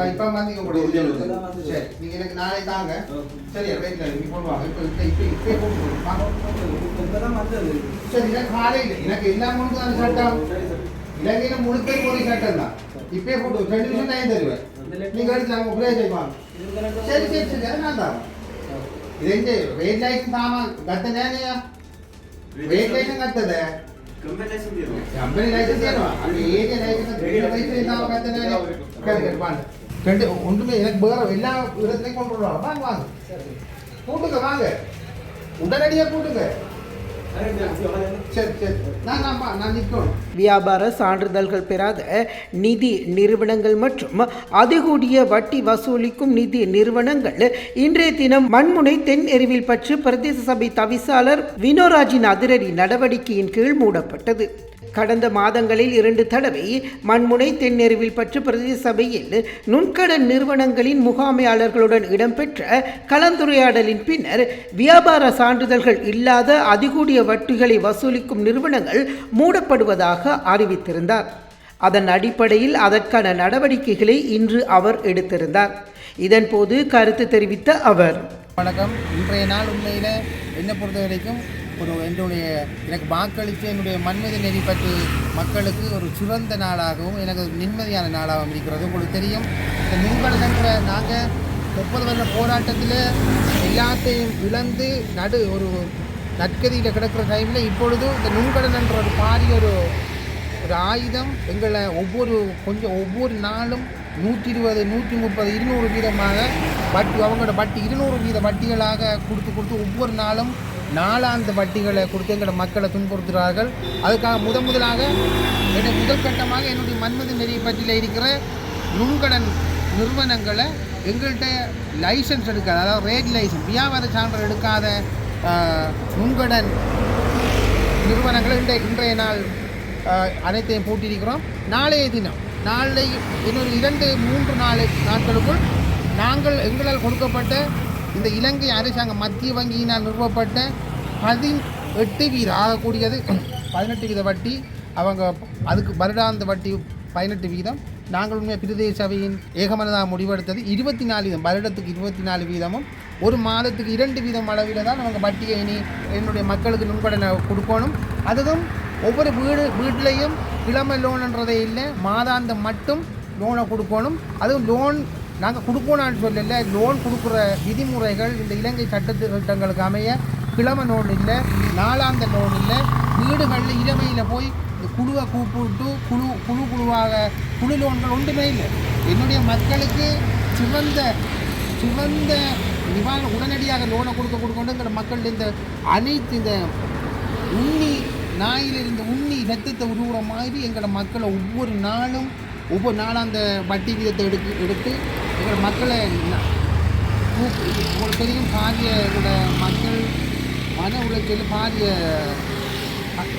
இப்போ வந்து சரி நீங்கள் எனக்கு நாளை தாங்க சரி ரைட்டில் நீங்கள் போடுவாங்க இப்போ சரி காலையில் எனக்கு எல்லா முழுக்க அந்த சட்டம் இலங்கையில் முழுக்க ஒரு சட்டம் தான் இப்பே போட்டு 2 நிமிஷம் டைம் தருவேன் நீங்கள் எடுத்து நாங்கள் உபயோக செய்வாங்க சரி சரி சரி நான் தான் இது ரேட் லைட் தாமா கத்தனேயா ரேட் லைட் கத்ததே कंपनी लाइसेंस है ना अभी ஏரியா லைசன்ஸ் தாமா கத்தனே கேட்டு பாருங்க ரெண்டு ஒன்றுமே எனக்கு வேற எல்லா இடத்துலையும் கொண்டு வருவாங்க வாங்க வாங்க கூட்டுங்க வாங்க உடனடியாக கூட்டுங்க வியாபார சான்றிதழ்கள் பெறாத நிதி நிறுவனங்கள் மற்றும் அதிகூடிய வட்டி வசூலிக்கும் நிதி நிறுவனங்கள் இன்றைய தினம் மண்முனை தென் எருவில் பற்று பிரதேச சபை தவிசாளர் வினோராஜின் அதிரடி நடவடிக்கையின் கீழ் மூடப்பட்டது. கடந்த மாதங்களில் 2 தடவை மண்முனை தென்னெருவில் பற்று பிரதேச சபையில் நுண்கடன் நிறுவனங்களின் முகாமையாளர்களுடன் இடம்பெற்ற கலந்துரையாடலின் பின்னர் வியாபார சான்றிதழ்கள் இல்லாத அதிகூடிய வட்டிகளை வசூலிக்கும் நிறுவனங்கள் மூடப்படுவதாக அறிவித்திருந்தார். அதன் அடிப்படையில் அதற்கான நடவடிக்கைகளை இன்று அவர் எடுத்திருந்தார். இதன்போது கருத்து தெரிவித்த அவர், வணக்கம். இன்றைய நாள் உண்மையில் என்னை பொறுத்த வரைக்கும் எனக்கு வாக்களித்து என்னுடைய மண்மீது நெறி பற்றி மக்களுக்கு ஒரு சிறந்த நாளாகவும் எனக்கு நிம்மதியான நாளாகவும் இருக்கிறது. உங்களுக்கு தெரியும், இந்த நுண்கடன்கிற நாங்கள் 30 வருட போராட்டத்தில் எல்லாத்தையும் இழந்து ஒரு நற்கதியில் கிடக்கிற டைமில் இப்பொழுது இந்த நுண்கடன் என்ற ஒரு பாரிய ஒரு ஆயுதம் எங்களை ஒவ்வொரு நாளும் 120, 130, 200 வீதமாக வட்டி அவங்களோட வட்டி 200 வீத வட்டிகளாக கொடுத்து ஒவ்வொரு நாளும் நாளாந்த வட்டிகளை கொடுத்து எங்களோட மக்களை துன்புறுத்துகிறார்கள். அதுக்காக முதலாக முதல் கட்டமாக என்னுடைய மன்மத நெறியை பற்றியில் இருக்கிற நுண்கடன் நிறுவனங்களை எங்கள்கிட்ட லைசன்ஸ் எடுக்காத, அதாவது ரேட் லைசன்ஸ் வியாபார சான்றிதழ் எடுக்காத நுண்கடன் நிறுவனங்களை இன்றைய நாள் அனைத்தையும் பூட்டியிருக்கிறோம். நாளைய தினம் இன்னொரு 2-3 நாட்களுக்குள் எங்களால் கொடுக்கப்பட்ட இந்த இலங்கை அரசாங்க மத்திய வங்கியினால் நிறுவப்பட்ட 18 வீத ஆகக்கூடியது 18 வீத வட்டி, அவங்க அதுக்கு வருடாந்த வட்டி 18 வீதம். நாங்கள் உண்மையாக பிரதேச சபையின் ஏகமனதாக முடிவெடுத்தது 24 வீதம், வருடத்துக்கு 24 வீதமும் ஒரு மாதத்துக்கு 2 வீதம் அளவில் தான் அவங்க வட்டியை என்னுடைய மக்களுக்கு நுண்கடனை கொடுக்கணும். அதுவும் ஒவ்வொரு வீட்டிலையும் கிழமை லோன்ன்றதே இல்லை, மாதாந்தம் மட்டும் லோனை கொடுக்கணும். அதுவும் லோன் நாங்கள் கொடுக்கணும்னு சொல்லல, லோன் கொடுக்குற விதிமுறைகள் இந்த இலங்கை சட்டத்திட்டங்களுக்கு அமைய கிழமை லோன் இல்லை, நாளாந்த லோன் இல்லை. வீடுகளில் இளமையில் போய் குழுவை கூப்பிட்டு குழுவாக குழு லோன்கள் ஒன்றுமே இல்லை. என்னுடைய மக்களுக்கு சிறந்த நிவாரணம் உடனடியாக லோனை கொடுக்கொண்டு எங்களோட மக்கள் இந்த அனைத்து இந்த நாயிலிருந்து ரத்தத்தை உருவுற மாதிரி எங்களோட மக்களை ஒவ்வொரு நாளும் அந்த வட்டி வீதத்தை எடுத்து எங்களோட மக்களை உங்களுக்கு தெரியும், பாரிய எங்களோட மக்கள் மன உளைச்சல் பாரிய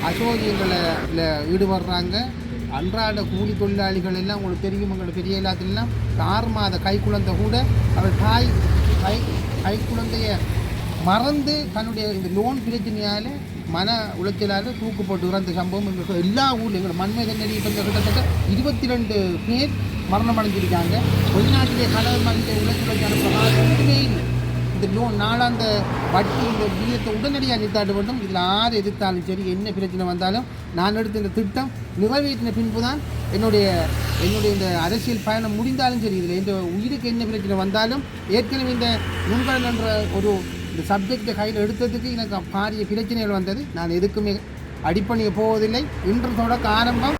அசோகங்களில் ஈடுபடுறாங்க. அன்றாட கூலி தொழிலாளிகள் எல்லாம் உங்களுக்கு தெரியும், எங்களோட பெரிய எல்லாத்திலாம் 6 மாத கைக்குழந்தை கூட அவர் கை குழந்தைய மறந்து தன்னுடைய இந்த லோன் பிரச்சனையால் மன உளைச்சலால் தூக்குப்பட்டு இறந்த சம்பவம் எங்களுக்கு எல்லா ஊரில் எங்களோட மண்மேத நெறியை பற்றி கிட்டத்தட்ட 22 பேர் மரணம் அடைஞ்சிருக்காங்க. வெளிநாட்டிலே கடல் மனித உளைச்சலுக்கான ஒன்றுமே இல்லை. இந்த லோன் நாளாந்த வட்டி இந்த வீதத்தை உடனடியாக நிறுத்தாட்ட வேண்டும். இதில் யார் எதிர்த்தாலும் சரி, என்ன பிரச்சனை வந்தாலும் நான் எடுத்த இந்த திட்டம் நிறைவேற்றின பின்பு தான் என்னுடைய இந்த அரசியல் பயணம் முடிந்தாலும் சரி, இதில் இந்த உயிருக்கு என்ன பிரச்சனை வந்தாலும் ஏற்கனவே இந்த நுண்கடன் என்ற இந்த சப்ஜெக்டை கையில் எடுத்ததுக்கு எனக்கு பாரிய பிரச்சனைகள் வந்தது. நான் எதுக்குமே அடிப்பணிய போவதில்லை. இன்று தொடக்க ஆரம்பம்